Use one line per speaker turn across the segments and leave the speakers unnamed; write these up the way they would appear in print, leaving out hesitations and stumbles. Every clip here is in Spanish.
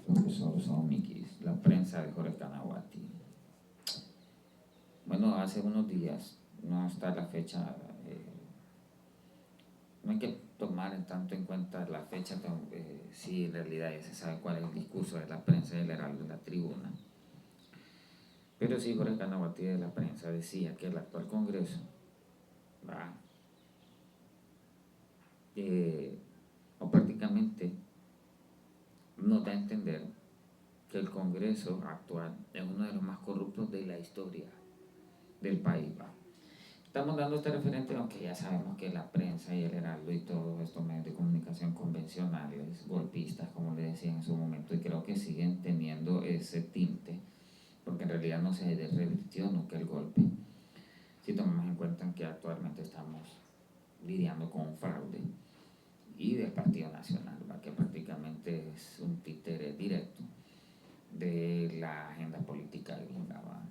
Profesor Somikis, la prensa de Jorge Kanahuati. Bueno, hace unos días, no está la fecha, no hay que tomar en tanto en cuenta la fecha, si en realidad ya se sabe cuál es el discurso de la prensa del Heraldo de la Tribuna. Pero sí, Jorge Kanahuati de la prensa decía que el actual Congreso va, o prácticamente nos da a entender que el Congreso actual es uno de los más corruptos de la historia del país. ¿Va? Estamos dando este referente, aunque ya sabemos que la prensa y el Heraldo y todos estos medios de comunicación convencionales, golpistas, como le decía en su momento, y creo que siguen teniendo ese tinte, porque en realidad no se revirtió nunca el golpe. Si tomamos en cuenta que actualmente estamos lidiando con un fraude y del Partido Nacional, ¿va? Que prácticamente es un títere directo de la agenda política gringa. ¿Va?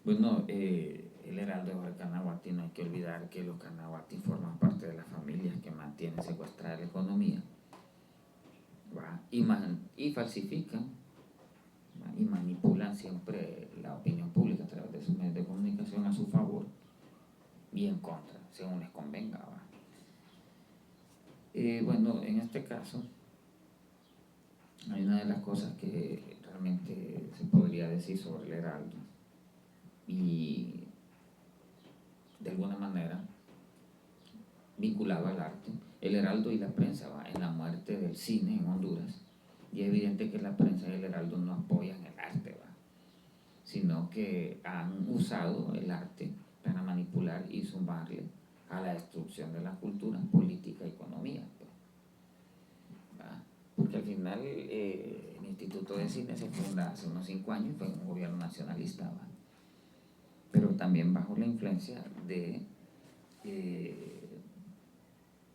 Bueno, el Heraldo de Jorge Kanahuati, no hay que olvidar que los Kanahuati forman parte de las familias que mantienen secuestrada la economía, ¿va? Y falsifican, ¿va? Y manipulan siempre la opinión pública a través de sus medios de comunicación a su favor y en contra, según les convenga. ¿Va? Bueno, en este caso hay una de las cosas que realmente se podría decir sobre el Heraldo y de alguna manera vinculado al arte, el Heraldo y la prensa, ¿va? En la muerte del cine en Honduras, y es evidente que la prensa y el Heraldo no apoyan el arte, ¿va? Sino que han usado el arte para manipular y sumarle a la destrucción de la cultura, política y economía, pues, ¿va? Porque al final el Instituto de Cine se funda hace unos 5 años, fue un gobierno nacionalista, ¿va? Pero también bajo la influencia de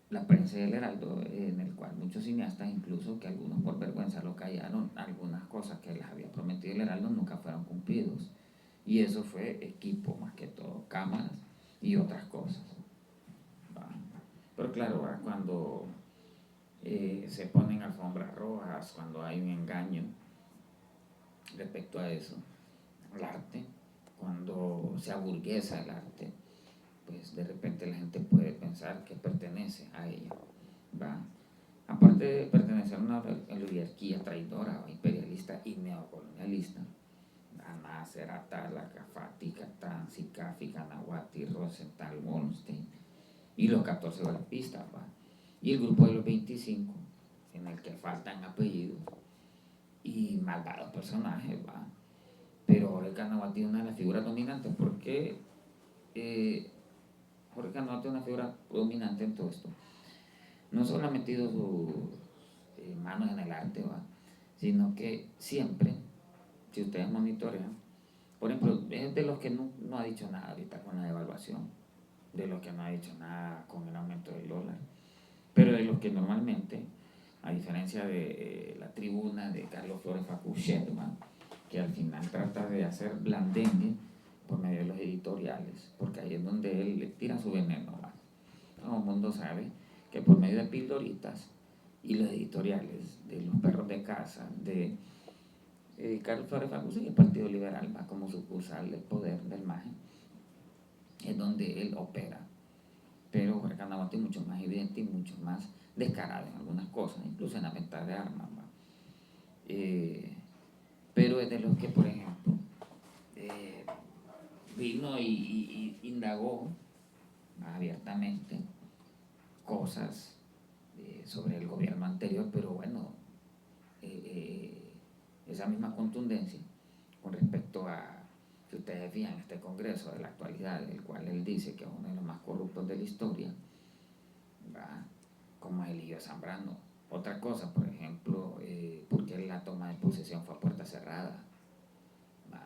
la prensa y el Heraldo, en el cual muchos cineastas, incluso que algunos por vergüenza lo callaron, algunas cosas que les había prometido el Heraldo nunca fueron cumplidos. Y eso fue equipo, más que todo, cámaras y otras cosas. ¿Va? Pero claro, ¿va? Cuando se ponen alfombras rojas, cuando hay un engaño respecto a eso, el arte, cuando se aburguesa el arte, pues de repente la gente puede pensar que pertenece a ella, ¿va? Aparte de pertenecer a una oligarquía traidora o imperialista y neocolonialista, Nasser, Atala, Cafati, Catán, Sicafi, Kanahuati, Rosenthal, Wolstein y los 14 golpistas, ¿va? Y el grupo de los 25, en el que faltan apellidos y malvados personajes, ¿va? Pero Jorge Kanahuati es una de las figuras dominantes porque Jorge Kanahuati es una figura dominante en todo esto. No solo ha metido sus manos en el arte, ¿va? Sino que siempre, si ustedes monitorean, por ejemplo, es de los que no ha dicho nada ahorita con la devaluación, de los que no ha dicho nada con el aumento del dólar, pero de los que normalmente, a diferencia de la tribuna de Carlos Flores Facuchet, que al final trata de hacer blandengue por medio de los editoriales, porque ahí es donde él le tira su veneno. ¿Va? Todo el mundo sabe que por medio de pildoritas y los editoriales de los perros de casa, de Carlos Flores Facuchet y el Partido Liberal, va como sucursal del poder del MAGE, es donde él opera. Pero Jorge Kanahuati es mucho más evidente y mucho más descarado en algunas cosas, incluso en la venta de armas. Pero es de los que, por ejemplo, vino y indagó abiertamente cosas sobre el gobierno anterior, pero bueno, esa misma contundencia con respecto a, si ustedes fijan, este Congreso de la actualidad, del cual él dice que es uno de los más corruptos de la historia, ¿va? Como es Elío Zambrano. Otra cosa, por ejemplo, porque la toma de posesión fue a puerta cerrada. ¿Va?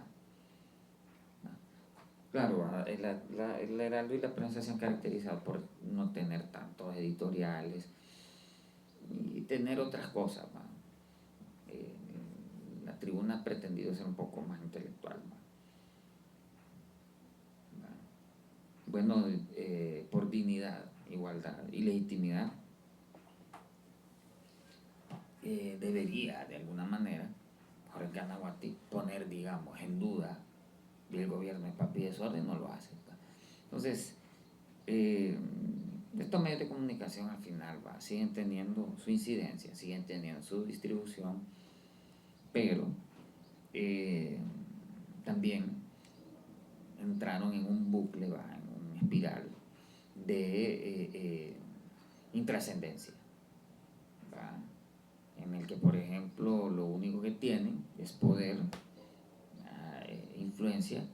Claro, el Heraldo y la prensa se han caracterizado por no tener tantos editoriales y tener otras cosas. ¿Va? La tribuna ha pretendido ser un poco más intelectual. ¿Va? Bueno, por dignidad, igualdad y legitimidad, debería de alguna manera Jorge Canaguati poner, digamos, en duda del gobierno de Papi Desorden, no lo hace. Entonces, estos medios de comunicación al final siguen teniendo su incidencia, siguen teniendo su distribución, pero también entraron en un bucle, en una espiral de intrascendencia, en el que, por ejemplo, lo único que tienen es poder, influencia,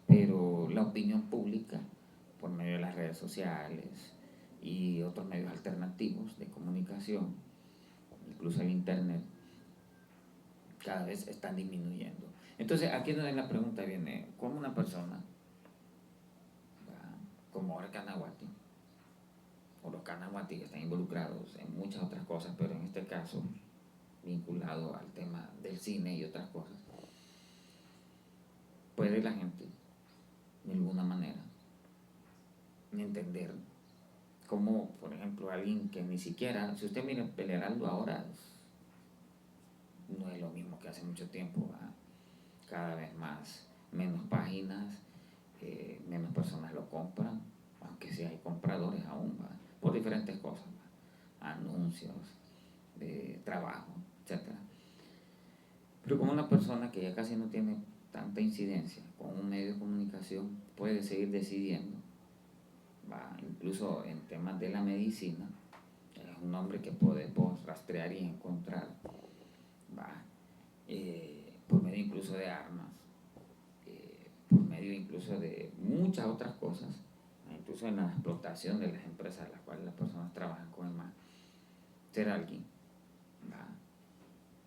pero la opinión pública, por medio de las redes sociales y otros medios alternativos de comunicación, incluso el internet, cada vez están disminuyendo. Entonces, aquí es donde la pregunta viene: ¿cómo una persona como Jorge Canaguati, o los Canaguati que están involucrados en muchas otras cosas, pero en este caso vinculado al tema del cine y otras cosas, puede la gente de alguna manera entender cómo, por ejemplo, alguien que ni siquiera, si usted mira el Heraldo ahora, no es lo mismo que hace mucho tiempo, cada vez más, menos páginas, menos personas lo compran, aunque sí hay compradores aún, por diferentes cosas, anuncios, trabajo, etc. Pero como una persona que ya casi no tiene tanta incidencia con un medio de comunicación puede seguir decidiendo, incluso en temas de la medicina, es un nombre que podemos rastrear y encontrar, por medio incluso de armas, por medio incluso de muchas otras cosas, incluso en la explotación de las empresas a las cuales las personas trabajan con el mar, ser alguien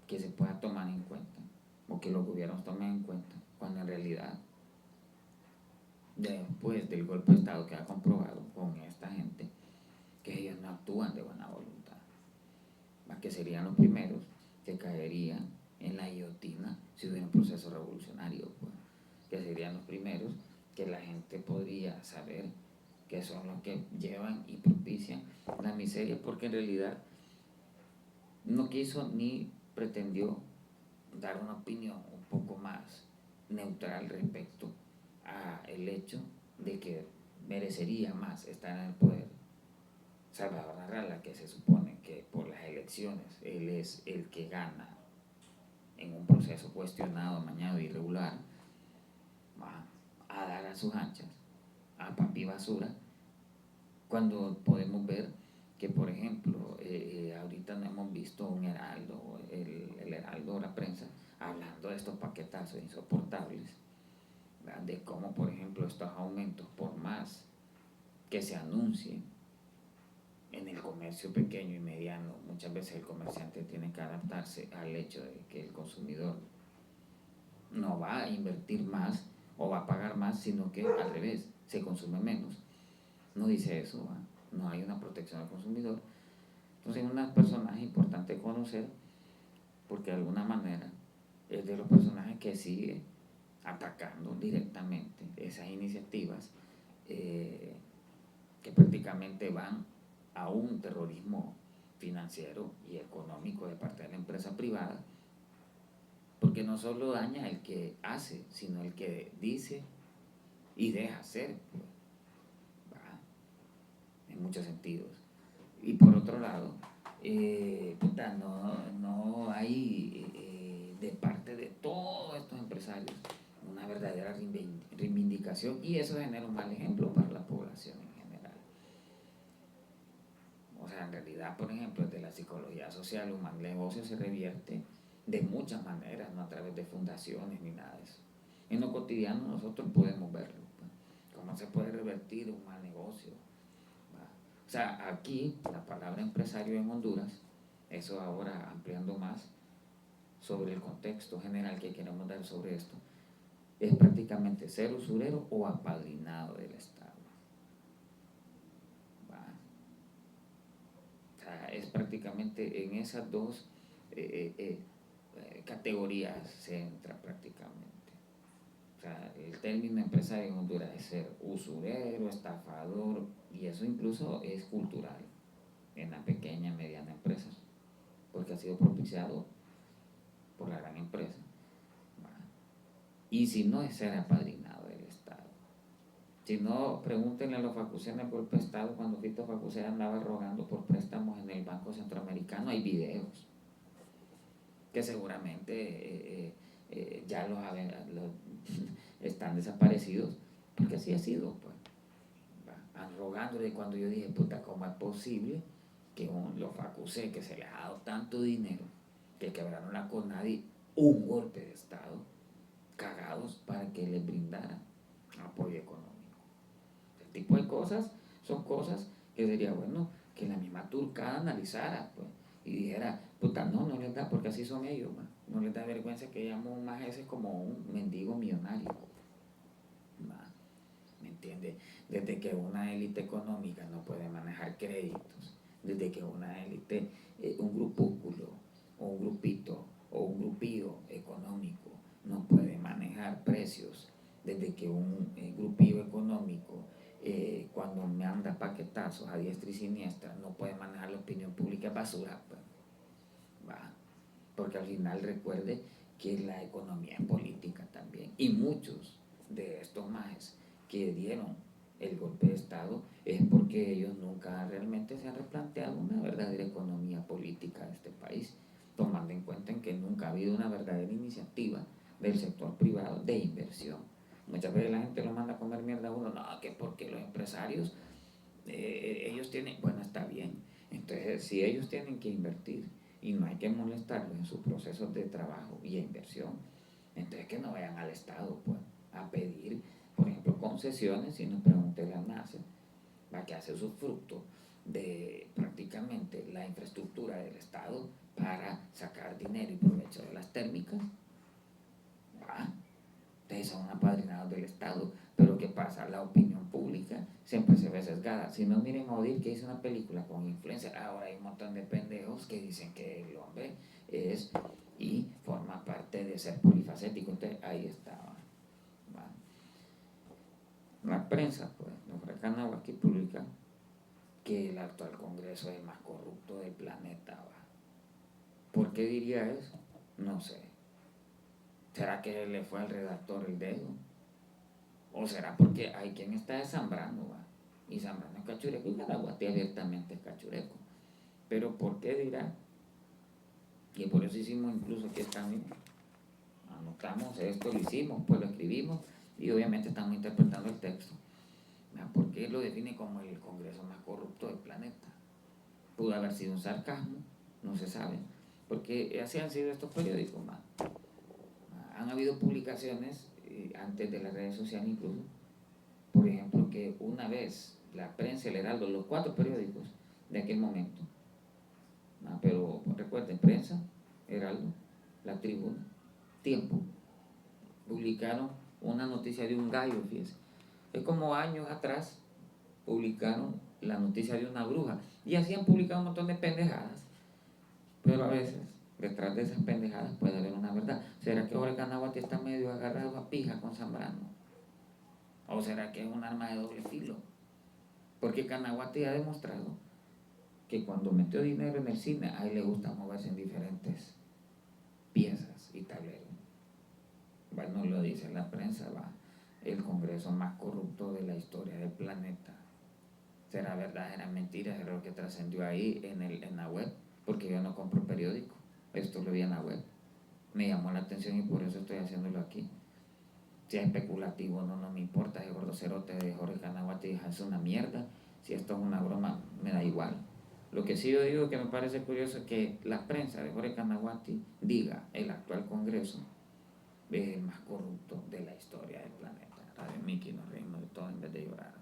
que se pueda tomar en cuenta, o que los gobiernos tomen en cuenta, cuando en realidad, después del golpe de Estado, que ha comprobado con esta gente que ellos no actúan de buena voluntad, que serían los primeros que caerían en la guillotina si hubiera un proceso revolucionario, que serían los primeros que la gente podría saber que son los que llevan y propician la miseria, porque en realidad no quiso ni pretendió dar una opinión un poco más neutral respecto a el hecho de que merecería más estar en el poder Salvador Narrala, que se supone que por las elecciones él es el que gana en un proceso cuestionado, amañado, irregular, a dar a sus anchas a Papi Basura, cuando podemos ver que, por ejemplo, ahorita no hemos visto un Heraldo, el Heraldo o la prensa, hablando de estos paquetazos insoportables, ¿verdad? De cómo, por ejemplo, estos aumentos, por más que se anuncien en el comercio pequeño y mediano, muchas veces el comerciante tiene que adaptarse al hecho de que el consumidor no va a invertir más o va a pagar más, sino que al revés, se consume menos. No dice eso, no hay una protección al consumidor. Entonces es un personaje importante conocer, porque de alguna manera es de los personajes que sigue atacando directamente esas iniciativas que prácticamente van a un terrorismo financiero y económico de parte de la empresa privada, porque no solo daña el que hace, sino el que dice y deja hacer, en muchos sentidos. Y por otro lado, no hay de parte de todos estos empresarios una verdadera reivindicación, y eso genera un mal ejemplo para la población en general. O sea, en realidad, por ejemplo, desde la psicología social, un mal negocio se revierte de muchas maneras, no a través de fundaciones ni nada de eso. En lo cotidiano nosotros podemos verlo, cómo se puede revertir un mal negocio. O sea, aquí la palabra empresario en Honduras, eso ahora ampliando más sobre el contexto general que queremos dar sobre esto, es prácticamente ser usurero o apadrinado del Estado. O sea, es prácticamente en esas dos categorías se entra prácticamente. O sea, el término empresario en Honduras es ser usurero, estafador, y eso incluso es cultural en la pequeña y mediana empresa, porque sido propiciado por la gran empresa. Y si no es ser apadrinado del Estado. Si no, pregúntenle a los Facusé en el golpe de Estado cuando Fito Facusé andaba rogando por préstamos en el Banco Centroamericano. Hay videos que seguramente ya están desaparecidos, porque así ha sido, pues. Rogándole cuando yo dije, puta, ¿cómo es posible que los Facusé, que se les ha dado tanto dinero, que quebraron la CONADI, un golpe de Estado, cagados para que les brindaran apoyo económico? Este tipo de cosas son cosas que sería bueno que la misma turcada analizara, pues, y dijera, puta, no les da, porque así son ellos, man. No les da vergüenza que llamo un más ese como un mendigo millonario, man. ¿Me entiendes? Desde que una élite económica no puede manejar créditos, desde que una élite, un grupúsculo, o un grupito, o un grupillo económico no puede manejar precios, desde que un grupillo económico, cuando me anda paquetazos a diestra y siniestra, no puede manejar la opinión pública, basura, pues. Va. Porque al final recuerde que la economía es política también, y muchos de estos majes que dieron el golpe de Estado es porque ellos nunca realmente se han replanteado una verdadera economía política de este país, tomando en cuenta en que nunca ha habido una verdadera iniciativa del sector privado de inversión. Muchas veces la gente lo manda a comer mierda a uno, no, que porque los empresarios, ellos tienen, bueno, está bien, entonces si ellos tienen que invertir y no hay que molestarlos en sus procesos de trabajo y inversión, entonces que no vayan al Estado, pues, a pedir, por ejemplo, concesiones, si nos pregunté la NASA, va, que hace su fruto de prácticamente la infraestructura del Estado para sacar dinero y provecho de las térmicas. Va. Ustedes son apadrinados del Estado, pero ¿qué pasa? La opinión pública siempre se ve sesgada. Si no, miren a Odil, que hizo una película con influencer. Ahora hay un montón de pendejos que dicen que el hombre es y forma parte de ser polifacético. Entonces ahí estaba. La prensa, pues, nos aquí publica que el actual Congreso es el más corrupto del planeta. ¿Va? ¿Por qué diría eso? No sé. ¿Será que le fue al redactor el dedo? ¿O será porque hay quien está de Zambrano, ¿va? Y Zambrano es cachureco y Canaguati abiertamente es cachureco? Pero ¿por qué dirá? Y por eso hicimos incluso aquí también, anotamos esto, lo hicimos, pues lo escribimos y obviamente estamos interpretando el texto. ¿Por qué lo define como el Congreso más corrupto del planeta? Pudo haber sido un sarcasmo, no se sabe, porque así han sido estos periódicos, man. Han habido publicaciones antes de las redes sociales incluso, por ejemplo, que una vez la prensa, el Heraldo, los 4 periódicos de aquel momento, pero recuerden, prensa, Heraldo, La Tribuna, Tiempo, publicaron una noticia de un gallo, fíjense. Es como años atrás publicaron la noticia de una bruja y así han publicado un montón de pendejadas, pero a veces detrás de esas pendejadas puede haber una verdad. ¿Será que ahora Canaguati está medio agarrado a pija con Zambrano? ¿O será que es un arma de doble filo? Porque Canaguati ha demostrado que cuando metió dinero en el cine, a él le gusta moverse en diferentes piezas y tableros. Bueno, lo dice la prensa, va, el Congreso más corrupto de la historia del planeta. ¿Será verdad? ¿Era mentira? ¿Era lo que trascendió ahí en la web? Porque yo no compro periódico, esto lo vi en la web, me llamó la atención y por eso estoy haciéndolo aquí. Si es especulativo, no me importa. El gordocerote de Jorge Canaguati es una mierda. Si esto es una broma, me da igual. Lo que sí yo digo que me parece curioso es que la prensa de Jorge Canaguati diga el actual Congreso es el más corrupto de la historia del planeta. Radio Mickey, nos reímos de todo en vez de llorar.